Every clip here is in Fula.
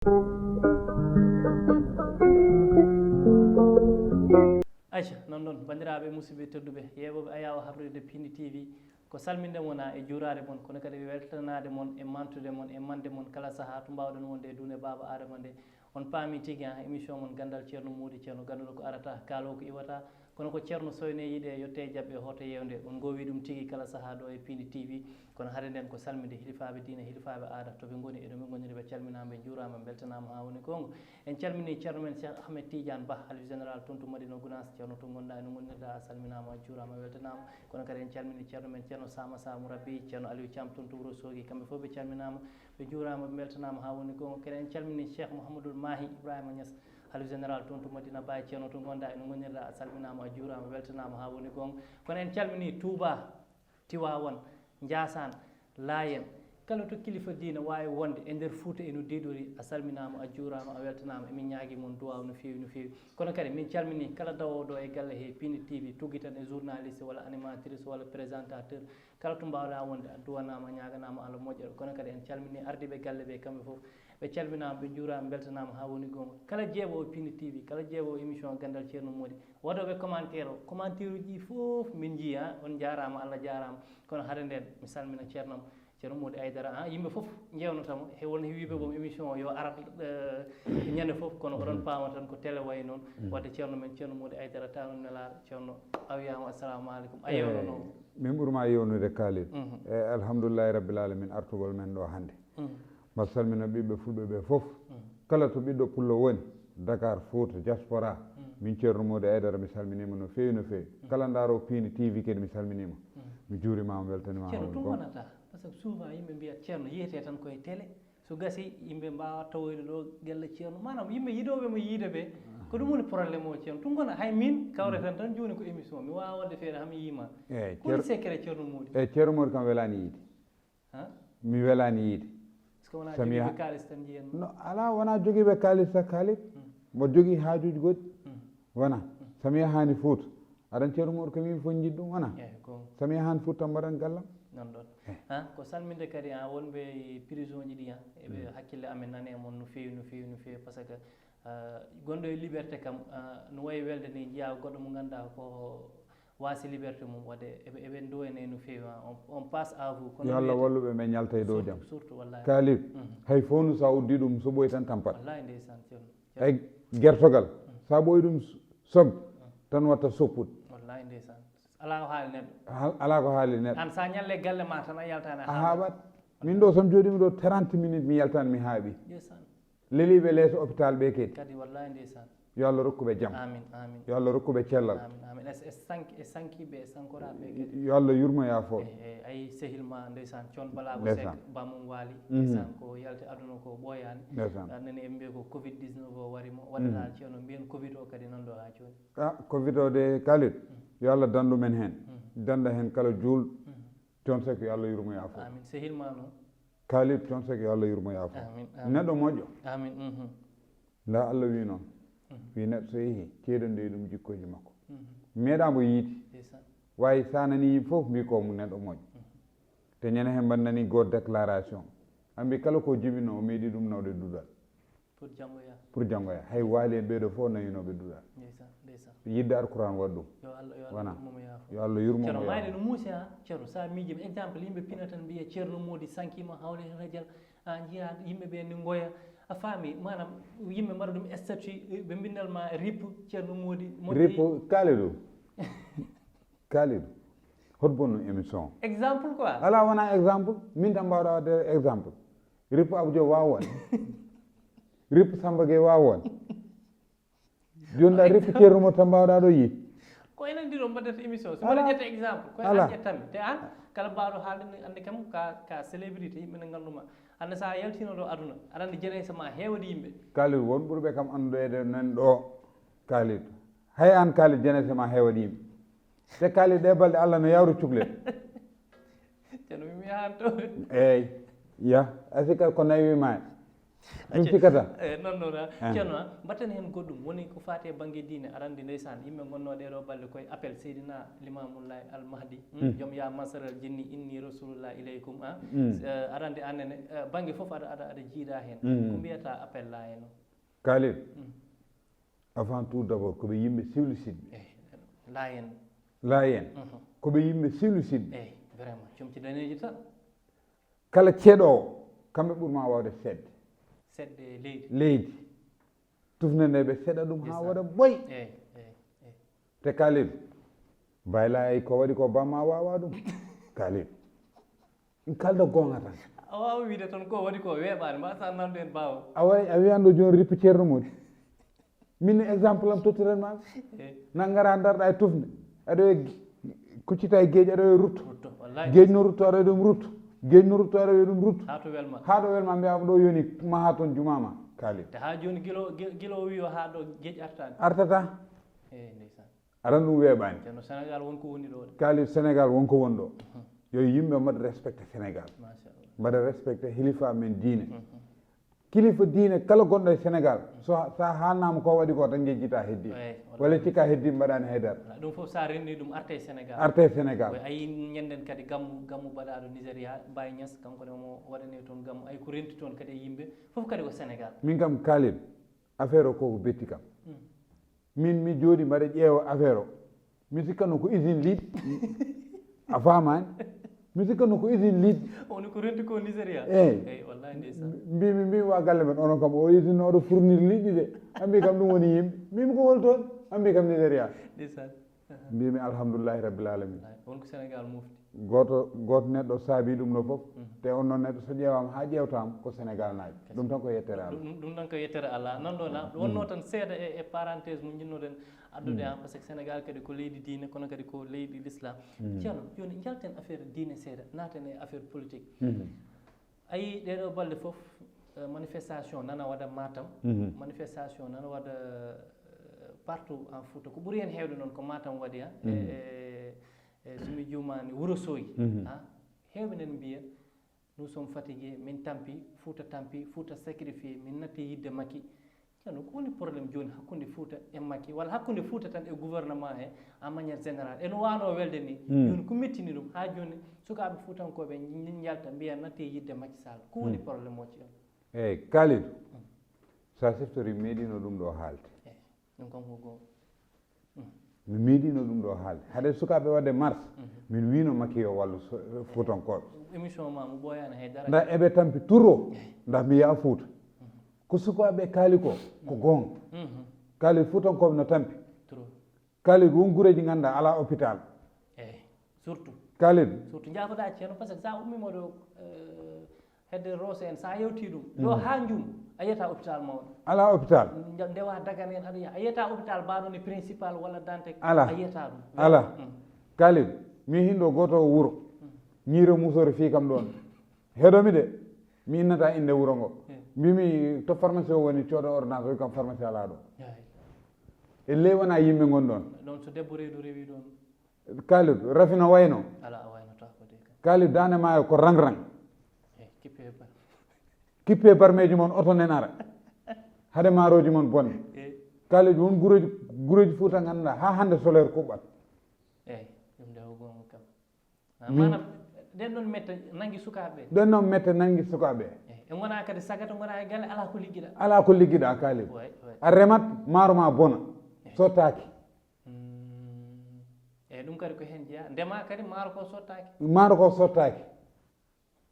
Aïcha non bandiraɓe musidɓe tedduɓe yeɓoɓe ayawa habrude Piindi TV ko salminde mona e juurade moon kono kadi weltanade moon e mantude moon e mande moon kala saaha to mbawɗon wonde e dune baba adama nde on paami tigui émission moon Ganndal Thierno Mody Thierno ganduɗo ko arata kaalo ko iwata kono ko Thierno soyne yiiɗe yette jaɓɓe hoto yewde on gowi ɗum tigui kala saaha ɗo e Piindi TV kono hade nden ko salminde hilifaɓe diine hilifaɓe aada toɓe goni e ɗoɓe goniri ɓe calminama ɓe juurama beltanama ha woni gonga en calmini ceerno men Cheikh Ahmed Tidiane Ba halif général toon to Madina Gounass ceerno to gonɗa eno gonirɗa a salminama a juurama weltanama kono kadi en calmini ceerno men ceerno Sama Samou Rabbi ceerno Aliou Thiam toon to Wourossogui kamɓe foof ɓe calminama ɓe juurama ɓe beltanama ha woni gonga kadi en calmini Cheikh Mouhamadoul Mahi Ibrahima Niass halif général toon to Madina Baye ceerno to gonɗa eno gonirɗa a salminama a juurama weltanama ha woni gonga kono en calmini Touba Tivaouane Ndiassane Layen kala to kilifa diina wawi wonde e nder Fouta eno diɗori a salminama a juurama a weltanama emin ñaagui moon duwaw no fewi no fewi kono kadi min calmini kala dawoɗo e galle he Piindi TV tugui tan e journaliste walla animatrice walla présentateur kala to mbawɗa wonde a duwanama a ñaganama Allah moƴƴere kono kadi en calmini ardiɓe galle ɓe kamɓe foof ɓe calminama ɓe juurama beltanama ha woni gonga kala jeeɓowo Piindi TV kala jeeɓowo émission Ganndal Thierno Mody waɗoɓe commentaire o commentaire uji foof min jii on jarama Allah jarama kono hade nden mi salmina ceernam ceerno Mody Aydara yimɓe foof jewnotamo he won wiɓe boom émission o yo arat ñande foof kono oɗon paama tan ko télé way noon wadde ceerno men ceerno Mody Aydara tanon nelaɗo ceerno a wiyama assalamu aleykum a yewnono min ɓuurma yewnude Khalid e alhamdoulillahi rabbil alamin artugol men ɗo hannde mba salmina ɓiɓɓe fulɓe ɓe foof kala to ɓiɗɗo pullo woni Dakar Fouta diaspora min ceerno Mody Aydara mi salminima no fewi no fewi kala daaro Piindi TV kadi mi salminima mi juurimama weltanimama ceerno ɗum wonata par ce que souvent yimɓe mbiyat ceerno yiyete tan koye télé so gasi yimɓe mbawa tawoyde ɗo gella ceerno manam yimɓe yiiɗoɓe mo yiide ɓe ko ɗum woni probléme o ceerno ɗum gona hay min kawreten tan joni ko émission mi wawa wadde feere hami yima koni secret ceerno Mody eyyi ceerno Mody kam welani yiide mi welani yiide est ce que wona joguiɓe kalis tan jiyanno no ala wona joguiɓe kalis tak Khalid mo jogui haajuji goɗɗi wona somi yahani Fouta aɗan ceerno Mody kam yimɓe fof jiiɗi ɗum wona somi yahani Fouta tan mbaɗan gallam non ɗon ko salminde kadi wonɓe prison ji ɗi eɓe hakkille amen nane moon no fewi no fewi no fewi par ce que gonɗo e liberté kam no wayi welde ni jiya goɗɗo mo ganduɗa ko waasi liberté mum wadde eɓe duwene no fewi on passe à vous yo Allah walluɓe ɓe ñalta e dow jaam surtout wallahi Khalid hay fownu sa uddi ɗum so ɓoyi tan tampat wallahi ndeysan ceerno ay guertogal sa ɓoyi ɗum sog tan watta soppude wallahi ndeysan ala ko haali neɗɗo ala ko haali neɗɗo an sa ñalle galle ma tan a yaltani a haaɓat min ɗo somi jooɗimi ɗo 30 minutes mi yaltani mi haaɓi ndeysan leliɓe leeso hôpital ɓe kadi kadi wallahi ndeysan yo Allah rokkuɓe jaam amin amin yo Allah rokkuɓe cellal amin amin e sankiɓe e sankoraɓe kadi yo Allah yurmoya foof ayi sehil ma ndeysan coon balago sek bamum waali ndeysan ko yalte aduna ko ɓooyani nani en mbiya ko covid 19 o warimo waɗata ceerno mbiyen covid o kadi nan ɗo ha joni covid o de Khalid yo Allah dandu men hen danda hen kala juulɗo toon sek yo Allah yurmoya foof amin sehil ma noon Khalid toon sek yo Allah yurmoya foof neɗɗo moƴƴo amin la Allah wi noon wi neɗɗo so yeehi ceeɗonde ɗum jikkoji makko meeɗamo yiide wawi sa nani yimɓe foof mbi ko mo neɗɗo moƴƴo te ñande hen mbaɗ nani goto déclaration ambi kala ko jibino o meeɗi ɗum nawde duɗal pour janggoya hay waali en ɓeeɗo fof nayinoɓe duɗal yidde alquran waɗ ɗum wona yo Allah yurmomo ceerno mayde no muusi ceerno sa miijima exemple yimɓe pina tan mbiya ceerno Mody sankima hawle radial jiiya yimɓeɓe ni goya a faami manam yimɓe mbaɗa ɗum statut ɓe mbindalma rip ceerno Mody rip Kalidou hot bonno émission exemple quoi ala wona exemple min tan mbawɗa wadde exemple rip Abou Diop wawa won rip Samba Gueye wawa won joni ɗa rip ceerno Mody tan mbawɗa ɗo yiide ko enen ndi ɗo mbaddata émission so mbaɗa ƴetta exemple koye an ƴettami te an kala mbawɗo haalde andi kam ka célébrité yimɓe ne nganduma hande sa yaltino ɗo aduna aɗa andi jeunesse ma heewde yimɓe Kalidou won ɓurɓe kam anduɗoyde nan ɗo Kalidou hay an Kalidou jeunesse ma heewat yimɓe te Kalidou ɗe balɗe Allah no yawru cuklel ceerno mimi yahan to eyyi ya asi kadi ko nayi wima ɗum cikata non noon ceerno mbatten heen goɗɗum woni ko faati e baŋnge diine arande ndeysaan yimɓe ngonnooɗe ɗo balɗe koye appel seydina limamoullahi almahdi joom ya masaral jinni inni rasulullah ileykum arande annene baŋnge fof aɗa jiiɗa heen ko mbiyata appel la hen o kalil avant tout d' abord koɓe yimɓe siwlisiɗɓe layen koɓe yimɓe siwlisiɗɓe eyi vraiment comci daneji tan kala ceeɗo o kamɓe ɓurma wawde seɗɗe leydi tufne nde ɓe seɗa ɗum ha waɗa ɓoy te kalil bayla ko waɗi ko bamma wawa ɗum kalil ɗum kalda gonga tan a wawa wiide toon ko waɗi ko weeɓani mbasa nandu en bawa a way a wiyanɗo joni rippi ceerno Mody min exemple am tottiren ma nanngara darɗa e tufne aɗa kuccita e gueeƴi aɗa rutto gueeƴi no rutto aɗa ɗum rutto gueeƴi no rutto aɗa ɗum rutto ha ɗo welma mbiyama ɗo yoni maha toon jumama kalil te ha joni guilo wi o ha ɗo gueeƴi artata aɗan ɗum weeɓani Sénégal wonko woni ɗo kalil Sénégal wonko woni ɗo yo yimɓe mbaɗa respecté Sénégal mbaɗa respecté hilifa men diine kilifa diine kala gonɗo e Sénégal sa haalnama ko waɗi ko tan jejjita heddi walla cikka heddi mbaɗani haydara ɗum fof sa renni ɗum arte Sénégal a yi ñanden kadi gammu mbaɗaɗo Nigéria Baye Niass kanko ne mo waɗane toon gammu ay ko renti toon kadi e yimɓe fof kadi ko Sénégal min kam kalil affaire o koko betti kam min mi jooɗi mbaɗa ƴeewa affaire o mi sikkano ko usine liiɗ a famani mi sikkano ko usine liiɗ woni ko renti ko Nigéria eyyi wallahi ndeysan mbimi wa galle men onon kam o usine oɗo fournir liɗɗi de ambi kam ɗum woni yimɓe mbimi ko hol toon ambi kam Nigéria ndeysan mbimi alhamdoulillahi rabbil alamin wonko Sénégal mofti goto neɗɗo saabi ɗum no fof te on noon neɗɗo so ƴeewama ha ƴewtama ko Sénégal naaji ɗum tan ko yettere Allah ɗum tan ko yettere Allah nan ɗo na wonno tan seeɗa e parenthèse mo jinnoɗen addude han par ce que Sénégal kadi ko leydi diine kono kadi ko leydi l'islam ceerno joni jalten affaire diine seeɗa naaten e affaire politique ayi ɗeɗo balɗe fof manifestation nana waɗa Matam manifestation nana waɗa partout en Fouta ko ɓuuri hen hewde noon ko Matam waɗi somi jumani Wourossogui hewɓe nen mbiya nous sommes fatigués min tampi Fouta sacrifié min natti yidde makki ceerno ko woni probléme joni hakkude Fouta e makki walla hakkude Fouta tan e gouvernement he en maniére générale eno wano welde ni joni ko mettini ɗum ha joni sukaɓe Foutankoɓe jalta mbiya natti yidde Macky Sall ko woni probléme o ceerno eyyi Kalidou sa siftori meeɗino ɗum ɗo haalde ɗum kam ko goo mi meeɗino ɗum ɗo haalde haade sukaɓe wadde mars min wino Macky yo wallu Foutankoɓe émission ma mo ɓoyani haydara nda eɓe tampi touro nda mi yaa Fouta ko sukaɓe kaali ko gonga kaali Foutankoɓe no tampi Kalidou won guureji ganduɗa ala hôpital eyyi surtout Kalidou surtout jafoɗa ceerno par ce que sa ummima ɗo hedde Rosso en sa yewti ɗum ɗo ha jum a yiyata hôpital mawɗo ala hôpital ndewa Dagana en aɗa yiya a yiyata hôpital mbaɗon e principal walla Dantec ala a yiyata ɗum ala Kalidou mi hinɗo goto o wuuro ñiiro musore fi kam ɗon heeɗomi de mi innata inde wuuro ngo mbimi to pharmacie o woni cooɗo ordonnance o wi kam pharmacie ala ɗo e ley wona yimɓe gon ɗon ɗon so debbo reedu rewi ɗon Kalidou rafino wayno ala a waynota ko de Kalidou dande maayo ko rang kippe barmeji moon oto nen ara haade maaroji moon bonne Kalidou won guureji Fouta ganduɗa ha hande solaire kuɓɓat eyyi ɗum nde ko gonga kam manam ɗen ɗon mette nangui sukaɓe ɗen ɗon mette nangui sukaɓe e gona kadi sagata gona e galle ala ko ligguiɗa ala ko ligguiɗa Kalidou a remat maaro ma bona sottaki eyyi ɗum kadi ko hen jeeya ndema kadi maaro ko sottaki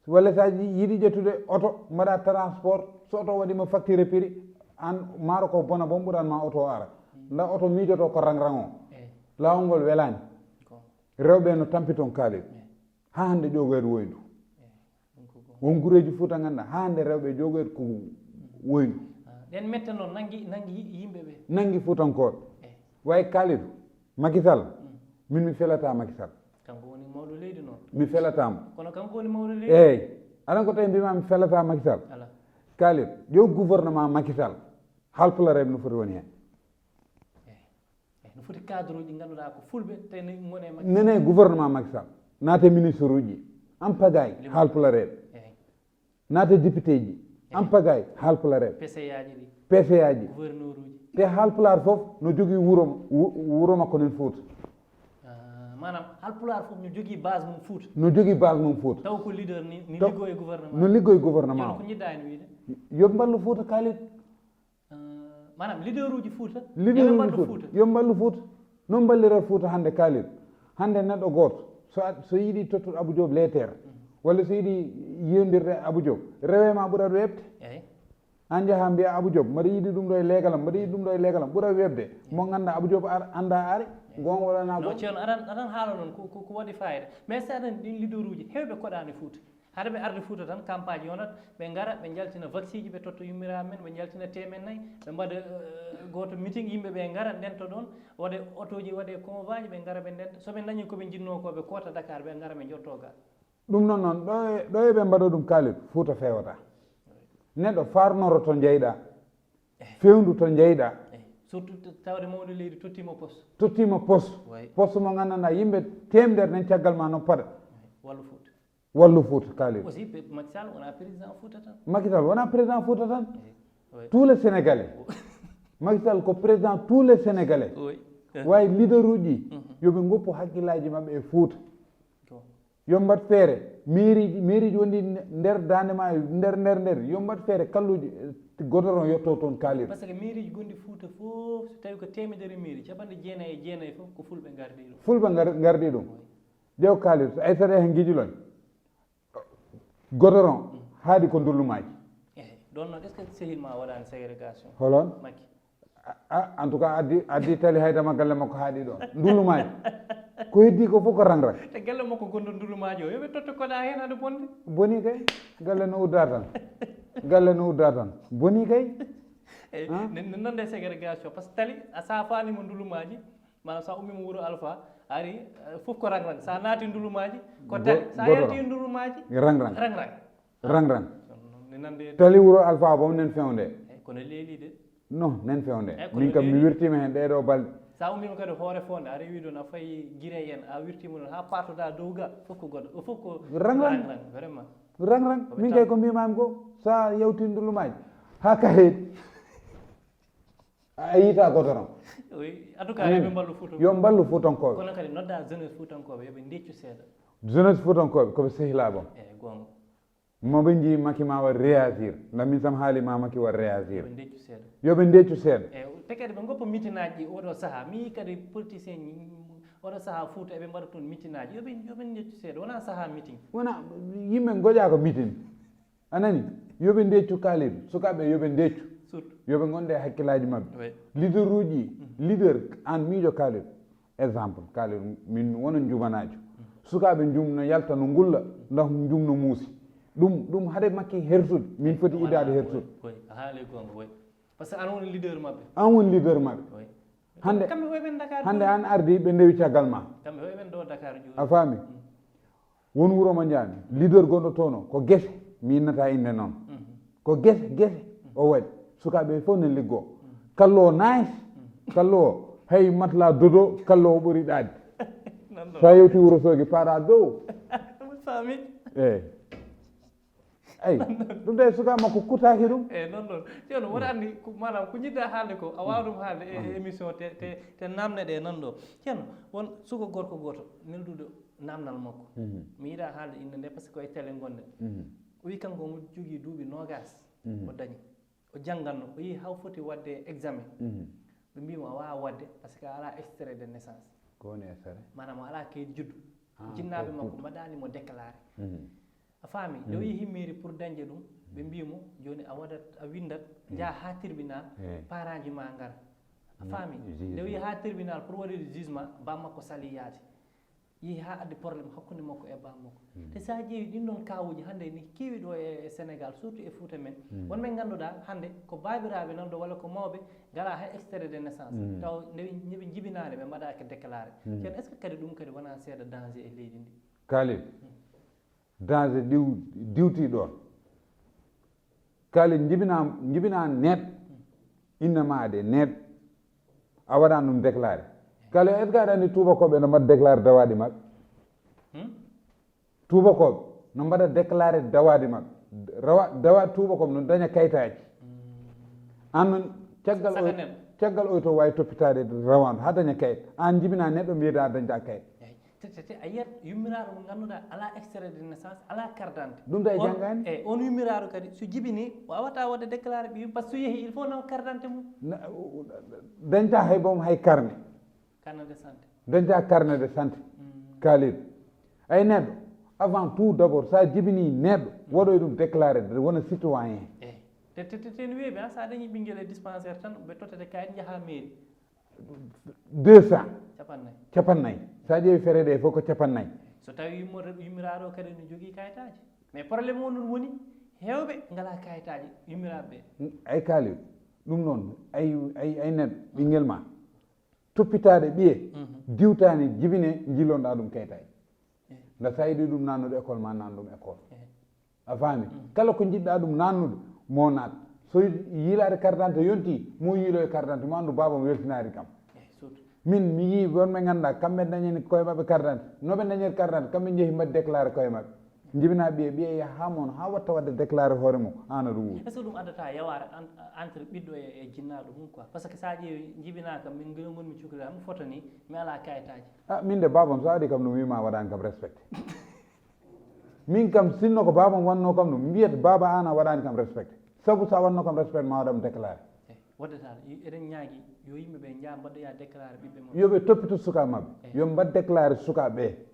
walla sa yiiɗi ƴettude oto mbaɗa transport so oto waɗima facturé prix an maaro ko bona bon ɓuuranma oto o ara nda oto miijoto ko rang o lawol ngol welani rewɓe no tampi toon Kalidou ha hande ƴogoyde woyndu won guureji Fouta ganduɗa ha hande rewɓe ƴogoyde ko woyndu ɗen mette noon nangui yimɓeɓe nangui Foutankoɓe way Kalidou Macky Sall min mi felata Macky Sall kanko woni mawɗo leydi noon mi felatamo kono kanko woni mawɗo leydi eyyi aɗa ko tawi mbima mi felata Macky Sall ala Kalidou yo gouvernement Macky Sall halpulareɓe no foti woni hen no foti cadre uji ganduɗa ko fulɓe tawni gone nene gouvernement Macky Sall naate ministre uji en pagaille halpulareɓe naate député ji en pagay haalpulaar PCA ji te haalpulaar fof no jogii wuro makko nen Fuuta manam haalpulaar fof no jogii base mum Fuuta taw ko leader ni liggo e gouvernement ko ñidda en wiide yo mballu Fuuta kaalit manam leader uji Fuuta yo mballu Fuuta non ballira Fuuta hannde kaalit hannde neɗɗo gooto so yiɗi tottuɗo Abou Diop leetere walla so yiɗi yiyondirde Abou Diop rewema ɓurat webde an jaha mbiya Abou Diop mbaɗa yiɗi ɗum ɗo e leegalam ɓuura webde mo ganduɗa Abou Diop anda ari gon waɗana no ceerno aɗan haala noon ko waɗi fayida mais so aɗan ɗin leader uji hewɓe koɗani Fuuta haɗa ɓe arde Fuuta tan campagne yonat ɓe gara ɓe jaltina vaccine ji ɓe totto yummiraɓe men ɓe jaltina temen nayyi ɓe mbaɗa goto meeting yimɓe ɓe gara ndento ɗon waɗe autoji waɗe convoi ji ɓe gara ɓe ndenta soɓe dañi koɓe jinno ko ɓe koota Dakar ɓe gara ɓe jotto ga ɗum noon ɗo eɓe mbaɗa ɗum kaalit Fuuta fewata neɗɗo farnoro to jeyɗa fewndu to jeyɗa surtout tawde mawɗo leydi tottima poste mo gandanɗa yimɓe temedere nen caggal ma no paɗa wallu Fuuta kaalit aussi Macky Sall wona président Fuuta tan Macky Sall wona président Fuuta tan tous les Sénégalais Macky Sall ko président tous les Sénégalais wawi leader uji yoɓe goppu hakkillaji mabɓe e Fuuta yo mbat feere mairie ji woni nder dande ma nder yo mbat feere kalluji godoron yetto toon kaalir par ce que mairie ji gonɗi Fuuta fof so tawi ko temedere mairie 99 fof ko fulɓe gardi ɗum ƴeew kaalir so ay saɗa hen guijiloñ godoron haadi ko ndullumaji ɗon noon est ce que sehil ma waɗani ségrégation holon Macky en tout cas addi tali haydama galle makko haaɗi ɗon ndullumaji ko heddi ko fof ko rangrang te galle makko gonɗo ndullumaji o yoɓe totto koɗa hen aɗa bonde boni kay galle no udda tan boni kay non de ségrégation par ce que tali a safanimo ndullumaji manam sa ummima wuuro Alpha ari fof ko rangrang sa naati ndullumaji ko tali sa yalti ndullumaji rangrang tali wuuro Alpha bom nen fewde kono leeli de non nen fewde min kam mi wirtima hen ɗeɗo balɗe sa ummima kadi hoore fonde a rewi ɗon a fayi guire yen a wirtima ɗon ha patoɗa dow ga fof ko goɗɗo fof ko rangrang vraiment rangrang min kay ko mbimami ko sa yewti ndullumaji ha kayeɗi a yita gotoron en tout cas yoɓe mballu Fuuta yo mballu Fuutankoɓe kono kadi nodda jeunesse Fuutankoɓe yoɓe deccu seeɗa jeunesse Fuutankoɓe koɓe sehilaɓam eyyi gonga moɓe jii Macky ma wat réagir ndamin sam haalima Macky wat réagir yoɓe deccu seeɗa eyyi te kadi ɓe goppa mitinaji ɗi oɗo saaha mi kadi politicien oɗo saaha Fuuta eɓe mbaɗa toon mitinaji yoɓe deccu seeɗa wona saaha meeting wona yimɓe goƴa ko meeting anani yoɓe deccu kaaliɗo sukaɓe yoɓe deccu yoɓe gonɗe hakkillaji mabɓe leader uji leader an miijo kaaliɗo exemple kaaliɗo min wona jumanajo sukaɓe jumno yalta no ngulla ndax jumno muusi ɗum haade Macky hertude min foti idade hertude haali gonga par ce que an woni leader mabɓe hande an ardi ɓe ndewi caggal ma kamɓe hoyɓen ɗo Dakar a faami won wuuro mo jaami leader gonɗo toon o ko guese mi innata inde noon ko guese o waɗi sukaɓe fof ne liggo kallo o nice kallo o hay matla dodo kallo o ɓuuri ɗaadi sa yewti Wourossogui paɗa dow faami eyyi ɗum de suka makko kutaki ɗum eyyi noon ceerno woɗa anndi manam ko jiɗɗa haalde ko a wawa ɗum haalde e émission te namne ɗe nan ɗo ceerno won suka gorko goto nelduɗo namdal makko mi yiiɗa haalde inde nde par ce que koye télé gonɗen o wi kanko omo jogui duuɓi nogas o dañi o jangganno o yeehi haw foti wadde examen ɓe mbimo a wawa wadde par ce que a ala extrait de naissance ko woni extrait manam a ala kayit juddu jinnaɓe makko mbaɗanimo déclaré a faami nde o yeehi mairie pour dañde ɗum ɓe mbimo joni a waɗat a windat jaa ha tribunal parent ji ma gara a faami nde o yeehi ha tribunal pour waɗede jugement bammakko sali yaade yeehi ha adde probléme hakkude makko e bammakko te sa ƴeewi ɗin ɗon kawuji hannde ni keewi ɗo e Sénégal surtout e Fouta men wonɓe ngannduɗa hannde ko babiraɓe nan ɗo walla ko mawɓe ngala hay extrait de naissance taw ndeɓe jibinade ɓe mbaɗaki déclaré ceerno est ce que kadi ɗum kadi wona seeɗa danger e leydi ndi Kalil danger diwti ɗon Kalil jibina net innama de net a waɗan ɗum déclaré Kalil est ce que aɗa anndi tubakoɓe no mbaɗa déclaré dawaɗi maɓɓe tubakoɓe no mbaɗa déclaré dawaɗi maɓɓe dawa tuuba kom no daña kayitaji an noon caggal oy to wawi toppitade rawandu ha daña kayit an jibina neɗɗo mbiyeda a dañda kayit te a yiyat yummiraɗo mo ganduɗa ala extrait de naissance ala carte d'identité ɗum da e janggani eyyi on yummiraɗo kadi so jibini wawata wadde déclaré ɓiyum par ce que so yeehi il faut nawa carte d'identité mum dañta hay boom hay carnet de santé dañta carnet de santé kaalid ay neɗɗo avant tout d' abord sa jibini neɗɗo waɗoy ɗum déclaré wona citoyen ten weeɓe sa dañi ɓinguel e dispensaire tan ɓe tottete kayit jaaha mairie 200 capannayyi capannayyi sa ƴeewi fere ɗe fof ko capannayyi so tawi yummiraɗo kadi ne jogui kayitaji mais probléme o noon woni hewɓe ngala kayitaji yummiraɓe ɓe ay kaalid ɗum noon ay neɗɗo ɓinguel ma toppitade ɓiye diwtani jibine jillonɗa ɗum kayitaji nda sa yiɗi ɗum nannude école ma nan ɗum école a faami kala ko jiɗɗa ɗum nannude mo naat so yiilade carte d'identité yonti mo yiilo e carte d'identité mo andu babam weltinari kam min mi yii wonɓe ganduɗa kamɓe dañani koye mabɓe carte d'identité noɓe dañani carte d'identité kamɓe jeehi mbaɗi déclaré koye mabɓe jibina ɓiye yaha ha moon ha watta wadde déclaré hoore mum an aɗa wuuri est ce que ɗum addata yaware entre ɓiɗɗo e jinnaɗo mum quoi par ce que sa ƴeewi jibina kam min gino gonmi cukalel mi photo ni mi ala kayitaji min de babam so waɗi kam ɗum wima waɗani kam respecté min kam sinno ko babam wanno kam ɗum mbiyata baba an a waɗani kam respecté saabu sa wanno kam respecté ma waɗam déclaré waddata eɗen ñaagui yo yimɓeɓe jaa mbaɗoya déclaré ɓiɓɓe mum yoɓe toppito suka mabɓe yo mbaɗ déclaré sukaɓe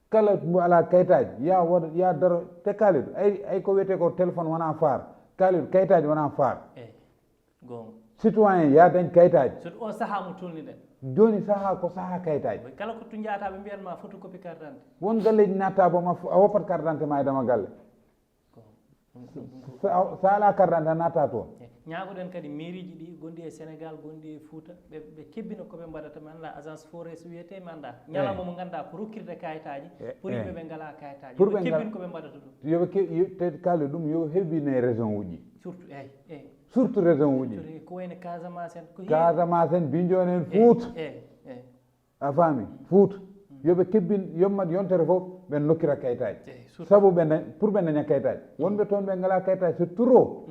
kala mo ala kayitaji ya daro te kaaliɗo ay ko wiyete ko téléphone wona faar kaaliɗo kayitaji wona faar gonga citoyen ya dañ kayitaji so o saaha mo tolniɗen joni saaha ko saaha kayitaji kala ko to jeyataɓe mbiyanma photocopie carte d'identité won galleji natta bom a woppat carte d'identité ma e dama galle sa ala carte d'identité natta toon ñaagoɗen kadi mairie ji ɗi gonɗi e sénégal gonɗi e fouta ɓe kebbino koɓe mbaɗata mi anda agence forêt so wiyete mi anda ñalawma mo ganduɗa pour rokkirde kayitaji pour yimɓeɓe ngala kayitaji yoɓe kebbin koɓe mbaɗata ɗum yoɓe te kaali ɗum yo hebbine raison uji surtout eyyi surtout raison uji ko wayno casamance en ko casamance en bidion en fouta a faami fouta yoɓe kebbin yommat yontere fof ɓe nokkira kayitaji saabu pour ɓe daña kayitaji wonɓe toon ɓe ngala kayitaji so trop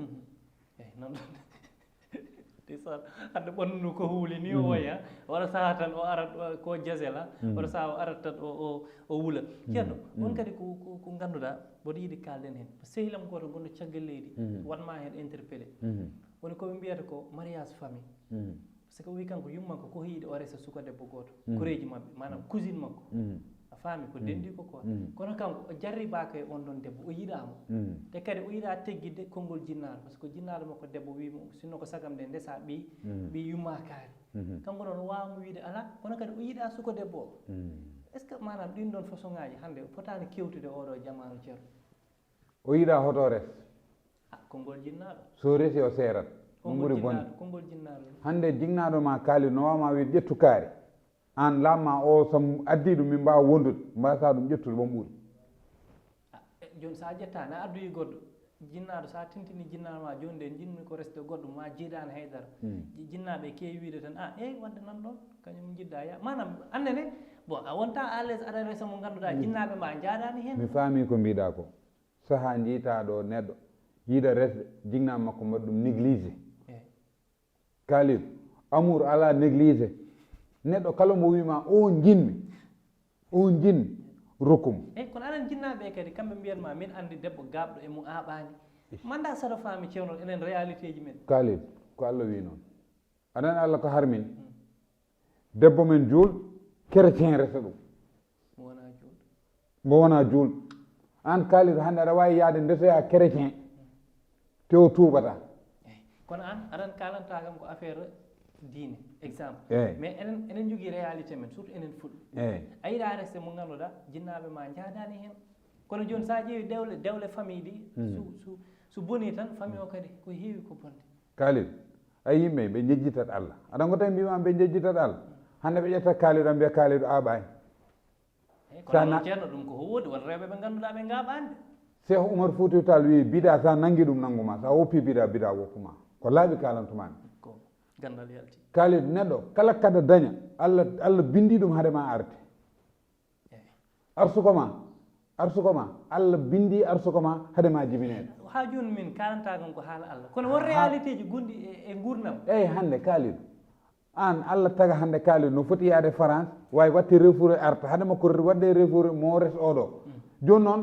hande ɓanndu ko huuli ni o woya waɗa saha tan o arat ko jasela waɗa saha o arat tan o wuula ceerno on kadi ko ngannduɗa mboɗo yiiɗi kalden heen sehilam goto gonɗo caggal leydi watma heen interpellé woni koɓe mbiyata ko mariage famille par ce que o wi kanko yummanko ko yiiɗi o resa suka debbo goto koreji mabɓe manam cousine makko a faami ko denndi ko quoi kono kanko o jarribaka e on ɗon debbo o yiɗamo te kadi o yiɗa teggidde konngol jinnaɗo par ce que jinnaɗo makko debbo wimo sinno ko sagam nde ndesa ɓi yumma kaari kanko noon wawmo wiide ala kono kadi o yiɗa suka debbo o est ce que manam ɗin ɗon façon ngaji hannde fotani kewtude oɗo jamanu ceerno o yiɗa hoto res konngol jinnaɗo so resi o seerat ɗum ɓuuri bonde konngol jinnaɗo hannde jinnaɗo ma kaali no wawma wiide ƴettu kaari an lamma o so addi ɗum min mbawa wondude mbasa ɗum ƴettude won ɓuuri joni sa ƴettani a addoyi goɗɗo jinnaɗo sa tintini jinnaɗo ma joni nde jinmi ko resde goɗɗo ma jiiɗani haydara jinnaɓe keewi wiide tan eyyi wadde nan ɗon kañum jiɗɗa ya manam annene bon a wonta à l'aise aɗa resa mo ganduɗa jinnaɓe ma jaaɗani hen mi faami ko mbiɗa ko saaha jiitaɗo neɗɗo yiiɗa resde jinnaɓe makko mbaɗa ɗum négligé kalil amour ala négligé neɗɗo kala mo wima o jinmi rokkumo eyyi kono aɗan jinnaɓe kadi kamɓe mbiyanma min andi debbo gabɗo e mo aɓani manda saɗa faami cewnol enen réalité ji men kalil ko Allah wi noon aɗani Allah ko harmin debbo men juulɗo chrétien resa ɗum mo wona juulɗo an kalil hannde aɗa wawi yaade ndesoya chrétien te o tuubata kono an aɗan kalanta kam ko affaire diine exemple mais enen jogui réalité men surtout enen fulɓe a yiɗa reste mo ganduɗa jinnaɓe ma jaadani hen kono joni sa ƴeewi dewle famille ɗi so boni tan famille o kadi ko heewi ko bonde kalil a yimɓe ɓe jejjitat Allah aɗa go tawi mbima ɓe jejjitat Allah hande ɓe ƴetta kaaliɗo mbiya kaaliɗo aɓani kono ceerno ɗum ko woodi won rewɓe ɓe ganduɗa ɓe gaɓani Cheikh Oumar Foutiyou Tall wi bida sa nangui ɗum nanguma sa woppi bida woppuma ko laaɓi kalantumani Ganndal yalti kaaliɗo neɗɗo kala kada daña Allah bindi ɗum haade ma arte arsukoma arsukoma Allah bindi arsukoma hade ma jibinede ha joni min kalanta kon ko haala Allah kono won réalité ji gondi e gurdam eyyi hande Kalidou an Allah taga hande Kalidou no foti yaade France way watte refouré arta hade makko wadde refouré mo res oɗo joni noon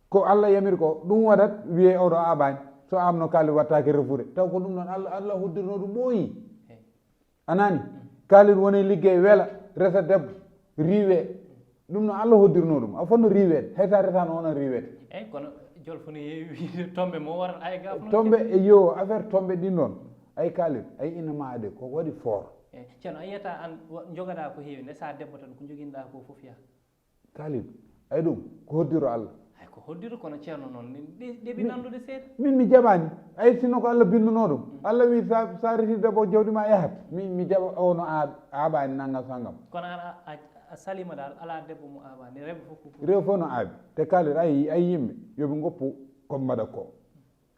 ko Allah yamiri ko ɗum waɗat wiye oɗo abani so amno Kalidou wattake refouré taw ko ɗum noon Allah hoddirno ɗum ɓooyi anani Kalidou woni liggey weela resa debbo riwe ɗum noon Allah hoddirno ɗum a fonno riwede haysa retano onon riwede eyyi kono jolfoni wiide tombe mo warat ay gaf tombe e yo affaire tombe ɗin ɗon ay Kalidou ay ina maade ko waɗi fort ceerno a yiyata an jogaɗa ko heewi nde sa debbo tan ko joguinoɗa ko foof ya Kalidou ay ɗum ko hoddiro Allah ay ko hoddiro kono ceerno noon ɗeɓi nandude seeɗa min mi jaɓani ay sinno ko Allah binduno ɗum Allah wi sa reti debbo jawɗima yahat mi jaɓa ono aaɓani naggam sanggam kono an a salima dal ala debbo mo aabani rewɓe fof rew fof no aaɓi te Kalidou ay yimɓe yoɓe goppu koɓe mbaɗa ko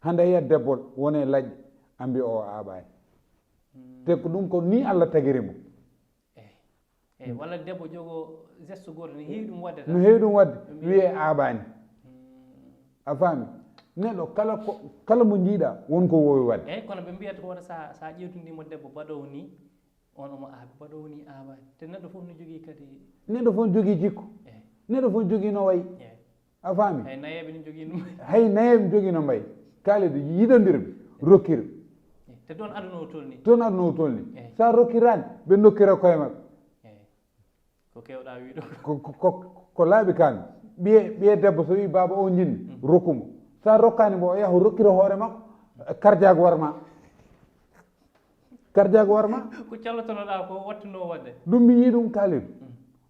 hande yiyat debbo wone laƴƴe ambi o aaɓani te ko ɗum ko ni Allah tagirimo eyyi walla debbo jogo geste goto ne heewi ɗum wadde no heewi ɗum wadde wiye aaɓani a faami neɗɗo kala mo jiiɗa wonko wowi wadde eyyi kono ɓe mbiyata woto sa ƴewtindimo debbo baɗowo ni on omo aaɓi baɗowo ni aaɓani te neɗɗo fof no jogui kadi neɗɗo fof jogui jikku neɗɗo fof jogui no wayi a faami hay nayeɓe ne jogui no hay nayeɓe jogui no mbayi Kalidou yiɗodirɓe rokkira te toon aduna o tolni toon aduna o tolni sa rokkirani ɓe dokkira koye mabɓe ko kewɗa wiɗo ko laaɓi kalmi ɓiye debbo so wi baba o jinni rokkumo sa rokkani mo o yaha rokkira hoore makko kardiago warma ko callotonoɗa ko wattuno wadde ɗum mi yii ɗum Kalidou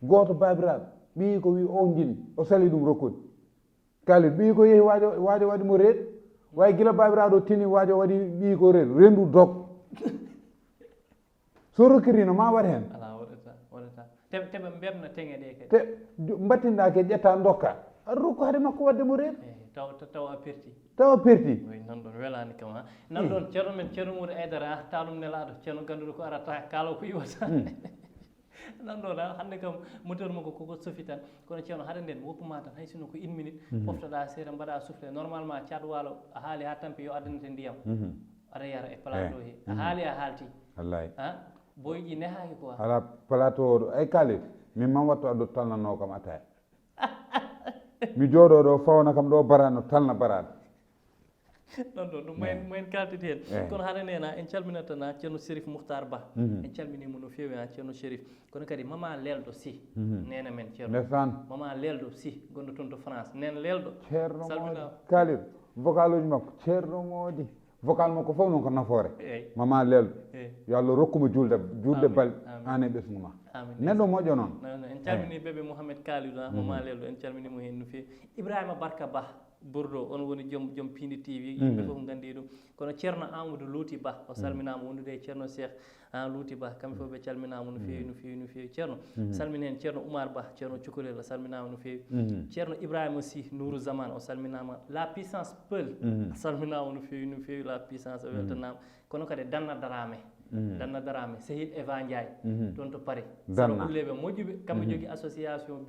goto babiraɓe ɓiyi ko wi o jinni o sali ɗum rokkude Kalidou ɓiyi ko yeehi waajo waɗimo reeɗ way gila babiraɗo o tini waajo waɗi ɓiyi ko reeɗ rendu dog so rokkirino ma waɗ hen ala waɗata teɓe mbebna teŋe ɗe kadi te mbattinɗa ke ƴetta dokka aɗa rokku hade makko wadde mo reeɗ taw a perti nan ɗon welani kam ha nan ɗon ceerno men ceerno Moudou Aidara talum nelaɗo ceerno ganduɗo ko arata kaalo ko iwata nan ɗon hannde kam moteur makko koko sofi tan kono ceerno haɗa nden woppuma tan hay sinno ko 1 minute poftoɗa seeɗa mbaɗa soufflé normalement caat walo a haali ha tampi yo addanete ndiyam aɗa yara e plateau he a haali a haalti wallahi boyƴi nehaki quoi ala plateau oɗo ay Kalidou min man wattu aɗo talnano kam ataya mi jooɗo ɗo fawna kam ɗo barano talna barade ɗon ɗo ɗum mayen kaltiti hen kono haɗa nena en calminatana ceerno Chérif Mouhtar Ba en calminimo no feewi ha ceerno Chérif kono kadi mama lelɗo si nena men ceerno ndesan mama lelɗo si gonɗo toon to France nena lelɗo ceerno Mody Kalidou vocal uji makko ceerno Mody vocal makko fof noon ko nafoore mama lelɗo yo Allah rokkumo julde balɗe an e ɓesgu ma neɗɗo moƴƴo noon en calmini bébé Mouhamed Kalidou mama lelɗo en calminimo hen no feewi Ibrahima Barka Ba Bourdo on woni joom Piindi TV yimɓe fof gandi ɗum kono ceerno Amadou Louti Ba o salminama wondude e ceerno Cheikh Louti Ba kamɓe fof ɓe calminama no feewi ceerno salmini hen ceerno Oumar Ba ceerno Cukalel o salminama no feewi ceerno Ibrahima Sy Nourou Zaman o salminama la puissance Peul salminama no feewi la puissance o weltanama kono kadi Danna Darame Sehil Eva Ndiaye toon to Paris saro ulleɓe moƴƴuɓe kamɓe jogui association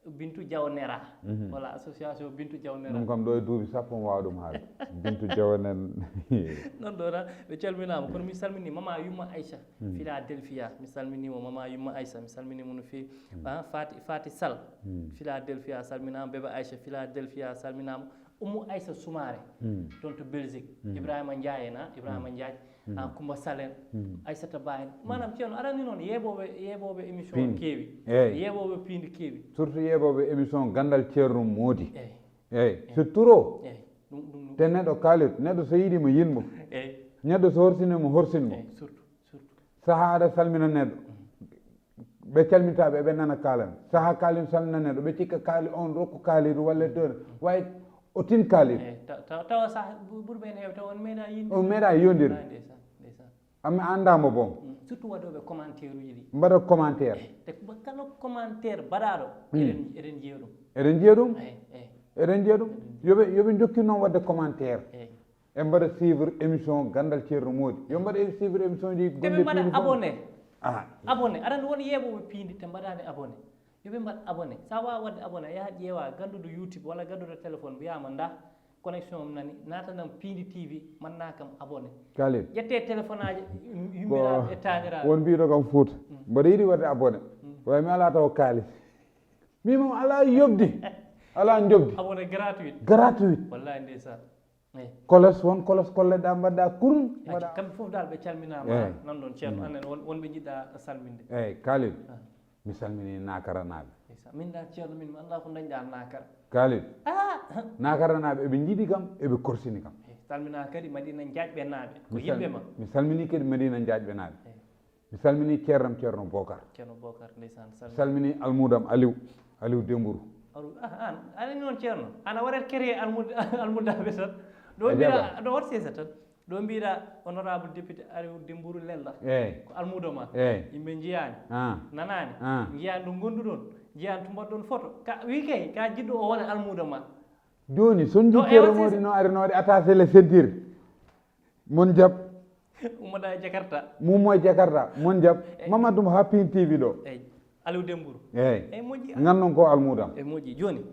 Bintu Diawnera voilà association Bintu Diawnera ɗum kam ɗo e duuɓi sappo mo wawa ɗum haalde Bintu Diawnen non ɗo tan ɓe calminama kono mi salmini mama Yumma Aïcha Philadelphia mi salminimo mama Yumma Aïcha mi salminimo no feewi Fati Sall Philadelphia salminama bébé Aïcha Philadelphia salminama Oumou Aïssa Soumaré toon to Belgique Ibrahima Ndiaye Coumba Salen Aissata Ba en manam ceerno aɗa andi noon yeɓoɓe émission keewi yeɓoɓe Piindi keewi surtout yeɓoɓe émission Ganndal ceerno Mody eyyi c'est trop te neɗɗo Kalidou neɗɗo so yiiɗimo yinmo neɗɗo so horsinimo horsinmo surtout saaha aɗa salmina neɗɗo ɓe calmintaɓe ɓe nana kalami saaha Kalidou salmina neɗɗo ɓe cikka kaali on rokku Kalidou walla deur way o tin Kalidou tawa sa ɓurɓe en heew taw on meeɗa yondirde ami andamo bon surtout waɗoɓe commentaire uji ɗi mbaɗa commentaire te kala commentaire mbaɗaɗo eɗen jiiya ɗum eɗen jiiya ɗum yoɓe jokki noon wadde commentaire e mbaɗa suivre émission Ganndal ceerno Mody yo mbaɗa suivre émission ji gonɗe mbaɗa abonné aɗa andi won yeɓoɓe Piindi te mbaɗani abonné yoɓe mbaɗ abonné sa wawa wadde abonné yaha ƴeewa ganduɗo YouTube walla ganduɗo téléphone wiyama nda connexion om nani natanam Piindi TV manna kam abonné Khalil ƴette téléphone aji yummiraɓe e taniraɓe won mbiɗo kam Fouta mbaɗa yiɗi wadde abonné way mi ala taw kalis mimam ala yobdi ala jobdi abonné gratuit wallahi ndeysan eyi kolos won kolos kolleɗa mbaɗɗa kurum waɗa kamɓe fof dal ɓe calminama nan ɗon ceerno annen wonɓe jiɗɗa salminde eyyi Khalil mi salmini nakaranaɓe min dal ceerno min mi anda ko dañɗa nakara Khalil nakaranaɓe eɓe jiiɗi kam eɓe korsini kam salmina kadi madina jaƴɓe naaɓe ko yimɓe ma mi salmini kadi madina jaƴɓe naaɓe mi salmini ceerno bocar ndeysan salmini almudam aliou dembourou an ani noon ceerno ana waɗat créé almudaɓe tan ɗo mbiɗa ɗo wat sesa tan ɗo mbiɗa honorable député aliou dembourou lella ko almudo ma yimɓe jiyani nanani jiyani ɗo gonduɗon jiyani to mbaɗɗon photo ka wi kay ka jiɗɗo o wona almudo ma joni son jikkeero modi no arinode attaché le ceinture mon jab ummoɗa e jakarta mummo e jakarta mon jab mamadou ha Piindi TV ɗo eyyi aliou dembourou eyyi moƴƴi gannon ko almudam e moƴƴi joni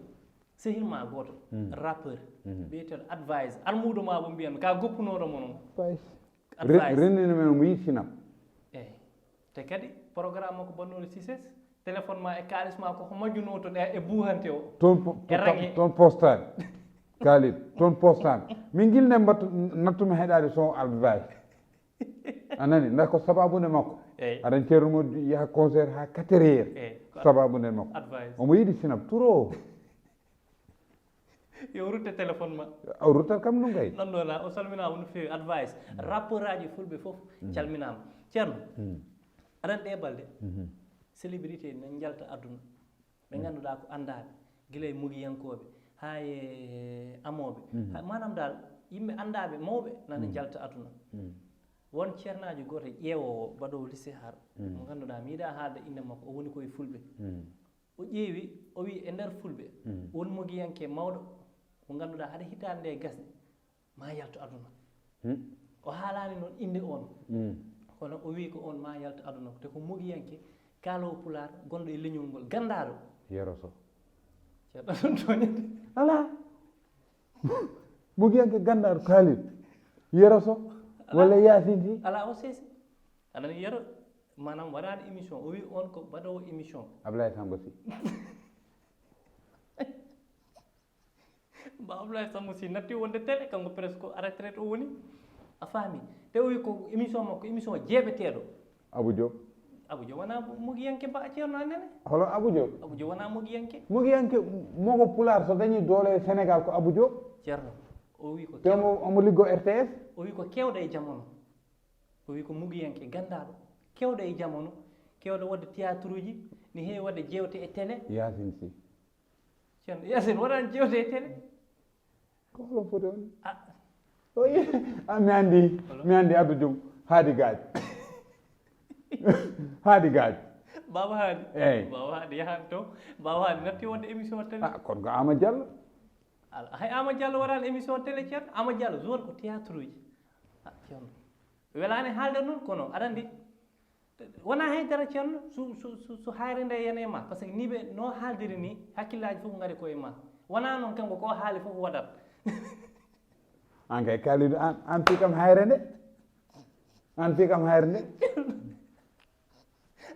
sehilma goto rappeur biyeteɗo advise almudo ma bo mbiyanmi ka goppunoɗo mo noon rennino men mo yittinam eyyi te kadi programme makko bonnoɗo succès téléphone ma e kalis ma koko majjuno to ɗe e buuhante o toon postani Khalil toon postani min guilne mbattu nattumi heɗade son advice anani nda ko sababude makko aɗan ceerno mo yaha concert ha 4 heures sababude makko omo yiiɗi sinab turo yo rutte téléphone ma o ruttat kam ɗum kay non ɗona o salminama no fewi advice rapport aji fulɓe foof calminama ceerno aɗan ɗe balɗe célébrité nan jalta aduna ɓe ganduɗa ko andaɓe guila e mugiyankoɓe ha e amoɓe manam dal yimɓe andaɓe mawɓe nana jalta aduna won ceernajo goto ƴeewowo mbaɗowo lycée har mo ganduɗa mi yiiɗa haalde inde makko o woni koye fulɓe o ƴeewi o wi e nder fulɓe won mogiyanke mawɗo mo ganduɗa haɗa hitande nde gasde ma yalto aduna o haalani noon inde on kono o wi ko on ma yalto aduna te ko mogiyanke kaalowo pulaar gonɗo e leñol ngol gandaɗo yeroso ceerno ɗon toñede ala mogiyanke gandaɗo Khalil yeroso walla yasinti ala o seesi aɗani yero manam waɗani émission o wi on ko mbaɗowo émission Ablaye Samba Sy mba Ablaye Samba Sy natti wonde télé kanko presque à retraite o woni a faami te o wi ko émission makko émission jeeɓeteɗo Abou Diop wona mogiyanke mba ceerno annene holo Abou Diop wona mogiyanke mogo pulaar so dañi doole Sénégal ko Abou Diop ceerno o wi ko omo liggo RTS o wi ko kewɗo e jamono o wi ko mogiyanke gandaɗo kewɗo e jamono kewɗo wadde théâtre uji ni heewi wadde jewte e télé Yasin Sy ceerno Yasin waɗani jewte e télé ko holo foti on mi andi Abdou Diop haadi gaaji haadi gaaji baba haadi eyyi baba haadi yahani to baba haadi natti wonde émission télé kono ko Ama Diallo ala hay Ama Diallo waɗani émission télé ceerno Ama Diallo jour ko théâtre uji ceerno welani haalde noon kono aɗa andi wona haydara ceerno so hayre nde yene ma par ce que ni ɓe no haaldiri ni hakkillaji fof gaari koye ma wona noon kanko ko haali fof waɗat an kay Khalidou an fi kam hayre nde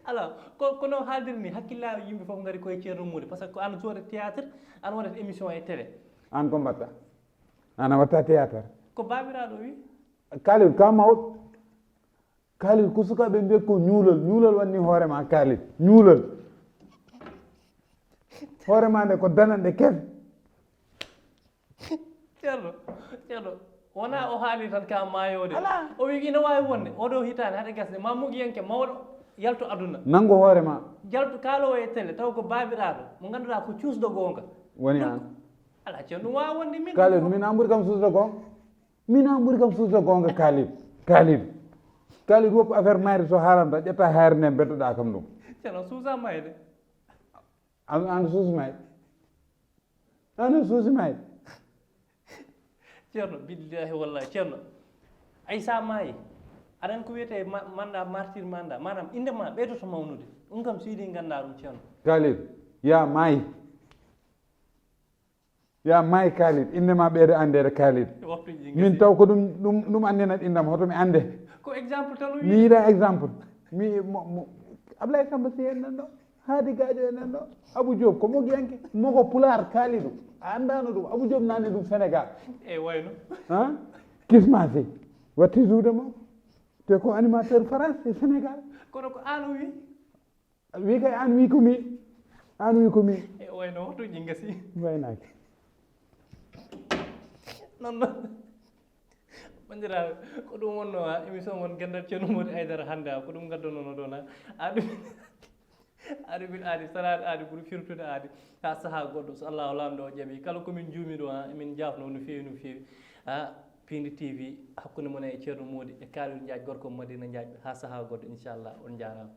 alors kono haaldiri ni hakkillaji yimɓe fof gaari koye ceerno Mody par ce que ko an joore théâtre an waɗata émission e télé an ko mbatta an a watta théâtre ko babiraɗo wi Khalidou ka mawɗo Khalidou ko sukaɓe mbiya ko ñuulal wanni hoorema Khalidou ñuulal hoorema nde ko dananɗe kese ceerno wona o haali tan ka mayode o wi ina wawi wonde oɗo hitande haɗa gasde ma mogiyanke mawɗo yalto aduna nanggo hoorema jalto kaalowo e télé taw ko babiraɗo mo ganduɗa ko cuusɗo gonga woni an ala ceerno ɗum wawi wonde min Khalidou min an ɓuuri kam suusde gonga Khalidou woppu affaire mayde so haalanta ƴetta hayre nde beddoɗa kam ɗum ceerno suusa mayde an suusi mayde ceerno billahi wallahi ceerno ay sa maayi aɗan ko wiyete manda martyr manda manam inde ma ɓeydoto mawnude ɗum kam siidi ganda ɗum ceerno Khalidou ya maayi kaalid indema ɓeede anndede kaalid min taw ko ɗum anndinat indam hoto mi annde ko exemple tan mi yiɗa exemple mi Ablaye Samba Sy en nan ɗo Haadi Gadio en nan ɗo Abou Diop ko mogiyanke moko pulaar kaali ɗum a anndano ɗum Abou Diop nanni ɗum Sénégal e wayno Kisma Sy watti juude makko te ko animateur France e Sénégal kono ko an wi kay an wi ko min e wayno hotoji gasi waynaki non bandiraɓe ko ɗum wonno émission mon Ganndal Thierno Mody Aidara hannde ko ɗum gaddonono ɗon aɗa min aadi salaade aadi ɓuri firtude aadi ha saaha goɗɗo so Allah lamɗo o jaaɓi kala komin juumi ɗo emin jafno no feewi Piindi TV hakkunde mon e Thierno Mody e Kalidou Ndiaye gorko Madina Ndiaye ha saaha goɗɗo inchallah on jarama